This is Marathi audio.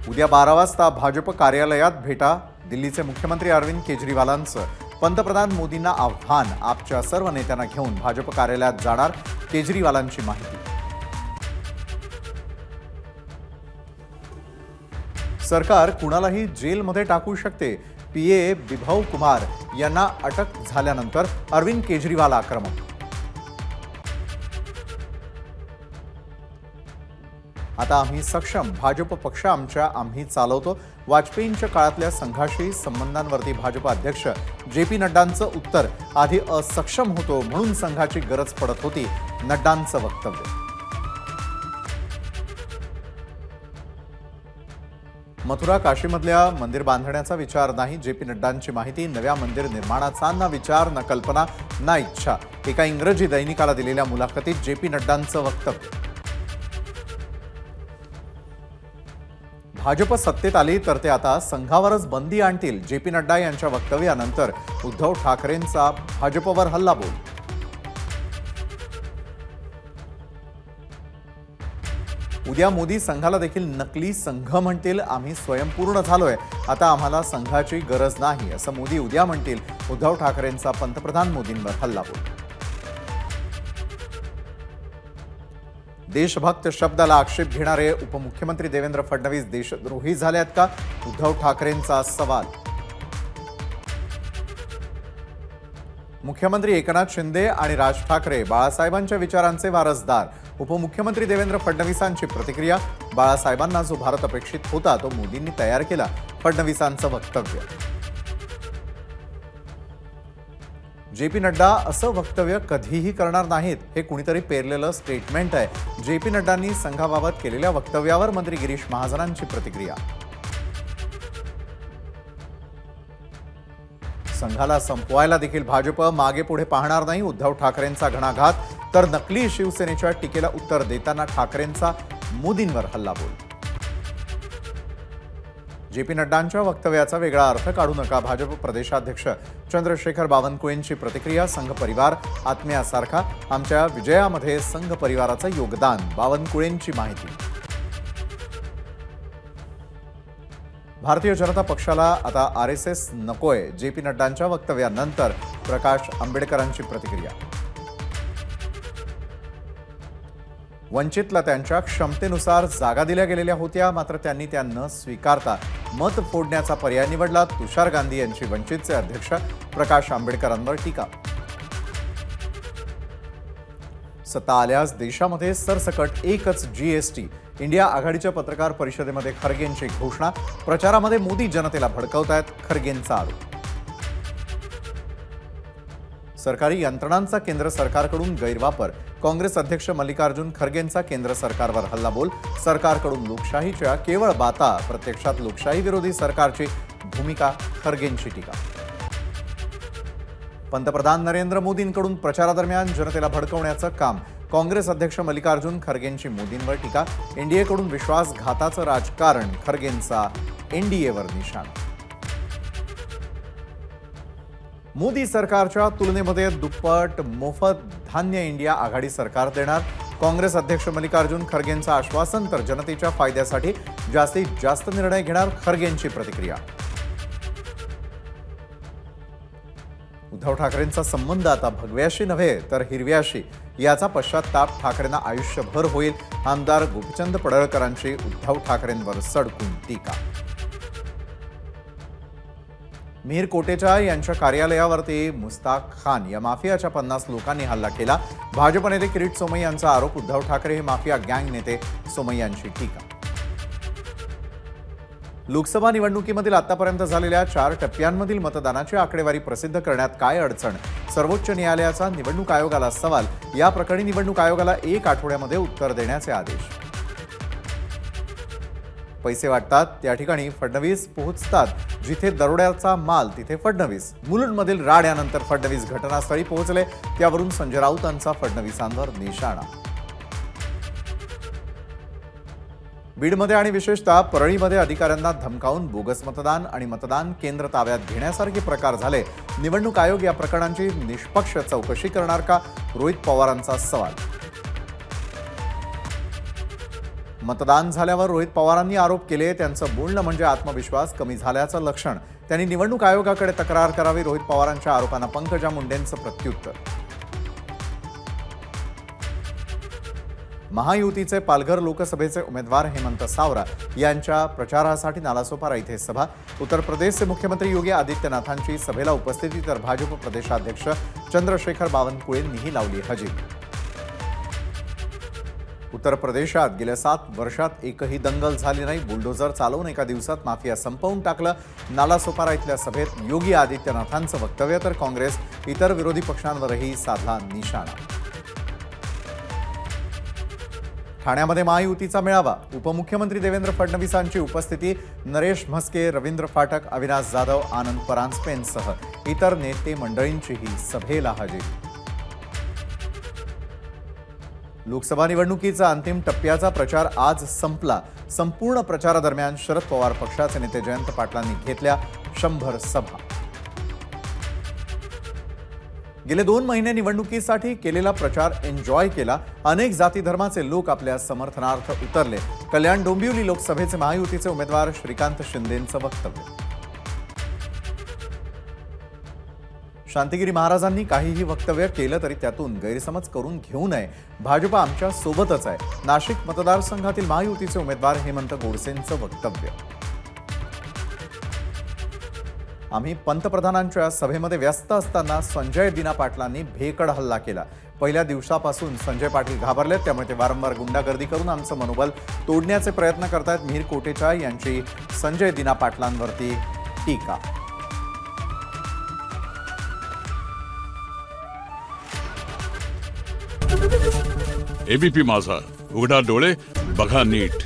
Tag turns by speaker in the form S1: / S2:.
S1: उद्या 12 वाजता भाजप कार्यालयात भेटा. दिल्लीचे मुख्यमंत्री अरविंद केजरीवालांचं पंतप्रधान मोदींना आव्हान. आपच्या सर्व नेत्यांना घेऊन भाजप कार्यालयात जाणार केजरीवालांची माहिती. सरकार कुणालाही जेलमध्ये टाकू शकते. पीए बिभव कुमार यांना अटक झाल्यानंतर अरविंद केजरीवाल आक्रमक. आता आम्ही सक्षम. भाजप पक्ष आम्ही चालवतो. वाजपेयींच्या काळातल्या संघाशी संबंधांवरती भाजप अध्यक्ष जे.पी. नड्डांचं उत्तर. आधी असक्षम होतो म्हणून संघाची गरज पडत होती. नड्डांचं वक्तव्य. मथुरा काशीमधल्या मंदिर बांधण्याचा विचार नाही. जे.पी. नड्डांची माहिती. नव्या मंदिर निर्माणाचा ना विचार ना कल्पना ना इच्छा. एका इंग्रजी दैनिकाला दिलेल्या मुलाखतीत जे.पी. नड्डांचं वक्तव्य. भाजप सत्तेत आली तर ते आता संघावरच बंदी आणतील. जे.पी. नड्डा यांच्या वक्तव्यानंतर उद्धव ठाकरेंचा भाजपवर हल्लाबोल. उद्या मोदी संघाला देखील नकली संघ म्हणतील. आम्ही स्वयंपूर्ण झालोय, आता आम्हाला संघाची गरज नाही असं मोदी उद्या म्हणतील. उद्धव ठाकरेंचा पंतप्रधान मोदींवर हल्लाबोल. देशभक्त शब्दाला आक्षेप घेणारे उपमुख्यमंत्री देवेंद्र फडणवीस देशद्रोही झालेत का? उद्धव ठाकरेंचा सवाल. मुख्यमंत्री एकनाथ शिंदे आणि राज ठाकरे बाळासाहेबांच्या विचारांचे वारसदार. उपमुख्यमंत्री देवेंद्र फडणवीसांची प्रतिक्रिया. बाळासाहेबांना जो भारत अपेक्षित होता तो मोदींनी तयार केला. फडणवीसांचं वक्तव्य. जे.पी. नड्डा असं वक्तव्य कधीही करणार नाहीत. हे कुणीतरी पेरलेलं स्टेटमेंट आहे. जे.पी. नड्डांनी संघाबाबत केलेल्या वक्तव्यावर मंत्री गिरीश महाजनांची प्रतिक्रिया. संघाला संपवायला देखील भाजप मागे पुढे पाहणार नाही. उद्धव ठाकरेंचा घणाघात. तर नकली शिवसेनेच्या टीकेला उत्तर देताना ठाकरेंचा मोदींवर हल्लाबोल. जे.पी. नड्डांच्या वक्तव्याचा वेगळा अर्थ काढू नका. भाजप प्रदेशाध्यक्ष चंद्रशेखर बावनकुळेंची प्रतिक्रिया. संघ परिवार आत्म्यासारखा. आमच्या विजयामध्ये संघ परिवाराचं योगदान. बावनकुळेंची माहिती. भारतीय जनता पक्षाला आता आरएसएस नकोय. जे.पी. नड्डांच्या वक्तव्यानंतर प्रकाश आंबेडकरांची प्रतिक्रिया. वंचितला त्यांच्या क्षमतेनुसार जागा दिल्या गेलेल्या होत्या, मात्र त्यांनी त्या न स्वीकारता मत फोडण्याचा पर्याय निवडला. तुषार गांधी यांची वंचितचे अध्यक्ष प्रकाश आंबेडकरांवर टीका. सत्ता आल्यास देशामध्ये सरसकट एकच जीएसटी. इंडिया आघाडीच्या पत्रकार परिषदेमध्ये खरगेंची घोषणा. प्रचारामध्ये मोदी जनतेला भडकवतायत. खरगेंचा आरोप. सरकारी यंत्रणांचा केंद्र सरकारकडून गैरवापर. काँग्रेस अध्यक्ष मल्लिकार्जुन खरगेंचा केंद्र सरकारवर हल्लाबोल. सरकारकडून लोकशाहीच्या केवळ बाता, प्रत्यक्षात लोकशाही विरोधी सरकारची भूमिका. खरगेंची टीका. पंतप्रधान नरेंद्र मोदींकडून प्रचारादरम्यान जनतेला भडकवण्याचं काम. काँग्रेस अध्यक्ष मल्लिकार्जुन खरगेंची मोदींवर टीका. एनडीएकडून विश्वासघाताचं राजकारण. खरगेंचा एनडीएवर निशाण. मोदी सरकारच्या तुलनेमध्ये दुप्पट मोफत धान्य इंडिया आघाडी सरकार देणार. काँग्रेस अध्यक्ष मल्लिकार्जुन खरगेंचं आश्वासन. तर जनतेच्या फायद्यासाठी जास्तीत जास्त निर्णय घेणार. खरगेंची प्रतिक्रिया. उद्धव ठाकरेंचा संबंध आता भगव्याशी नव्हे तर हिरव्याशी. याचा पश्चाताप ठाकरेंना आयुष्यभर होईल. आमदार गोपीचंद पडळकरांची उद्धव ठाकरेंवर सडकून टीका. मिहीर कोटेचा यांच्या कार्यालयावरती मुस्ताक खान या माफियाच्या 50 लोकांनी हल्ला केला. भाजप नेते किरीट सोमय्या यांचा आरोप. उद्धव ठाकरे हे माफिया गँग नेते. सोमय्यांची टीका. लोकसभा निवडणुकीमधील आतापर्यंत झालेल्या 4 टप्प्यांमधील मतदानाची आकडेवारी प्रसिद्ध करण्यात काय अडचण? सर्वोच्च न्यायालयाचा निवडणूक आयोगाला सवाल. या प्रकरणी निवडणूक आयोगाला 1 आठवड्यामध्ये उत्तर देण्याचे आदेश. पैसे वाटतात त्या ठिकाणी फडणवीस पोहोचतात. जिथे दरोड्याचा माल तिथे फडणवीस. मुलुंडमधील राड्यानंतर फडणवीस घटनास्थळी पोहोचले. त्यावरून संजय राऊतांचा फडणवीसांवर निशाणा. बीडमध्ये आणि विशेषतः परळीमध्ये अधिकाऱ्यांना धमकावून बोगस मतदान आणि मतदान केंद्र ताब्यात घेण्यासारखे प्रकार झाले. निवडणूक आयोग या प्रकरणांची निष्पक्ष चौकशी करणार का? रोहित पवारांचा सवाल. मतदान झाल्यावर रोहित पवारांनी आरोप केले, त्यांचं बोलणं म्हणजे आत्मविश्वास कमी झाल्याचं लक्षण. त्यांनी निवडणूक आयोगाकडे तक्रार करावी. रोहित पवारांच्या आरोपांना पंकजा मुंडेंचं प्रत्युत्तर. महायुतीचे पालघर लोकसभेचे उमेदवार हेमंत सावरा यांच्या प्रचारासाठी नालासोपारा इथे सभा. उत्तर प्रदेशचे मुख्यमंत्री योगी आदित्यनाथांची सभेला उपस्थिती, तर भाजप प्रदेशाध्यक्ष चंद्रशेखर बावनकुळेंनीही लावली हजेरी. उत्तर प्रदेशात गेल्या 7 वर्षात एकही दंगल झाली नाही. बुलडोझर चालवून एका दिवसात माफिया संपवून टाकलं. नालासोपारा इथल्या सभेत योगी आदित्यनाथांचं वक्तव्य, तर काँग्रेस इतर विरोधी पक्षांवरही साधला निशाणा. ठाण्यामध्ये महायुतीचा मेळावा. उपमुख्यमंत्री देवेंद्र फडणवीसांची उपस्थिती. नरेश म्हस्के, रवींद्र फाटक, अविनाश जाधव, आनंद परांजपेंसह इतर नेते मंडळींचीही सभेला हजेरी. लोकसभा निवडणुकीचा अंतिम टप्प्याचा प्रचार आज संपला. संपूर्ण प्रचारादरम्यान शरद पवार पक्षाचे नेते जयंत पाटलांनी घेतल्या 100 सभा. गेले 2 महिने निवडणुकीसाठी केलेला प्रचार एन्जॉय केला. अनेक जाती धर्माचे लोक आपल्या समर्थनार्थ उतरले. कल्याण डोंबिवली लोकसभेचे महायुतीचे उमेदवार श्रीकांत शिंदेंचं वक्तव्य. शांतिगिरी महाराजांनी काहीही वक्तव्य केलं तरी त्यातून गैरसमज करून घेऊ नये. भाजप आमच्या सोबतच आहे. नाशिक मतदारसंघातील महायुतीचे उमेदवार हेमंत गोडसेंचं वक्तव्य. आम्ही पंतप्रधानांच्या सभेमध्ये व्यस्त असताना संजय दिना पाटलांनी भेकड हल्ला केला. पहिल्या दिवसापासून संजय पाटील घाबरले, त्यामुळे ते वारंवार गुंडागर्दी करून आमचं मनोबल तोडण्याचे प्रयत्न करतायत. मिहीर कोटेचा यांची संजय दिना पाटलांवरती टीका.
S2: एबीपी माझा, उघडा डोळे बघा नीट.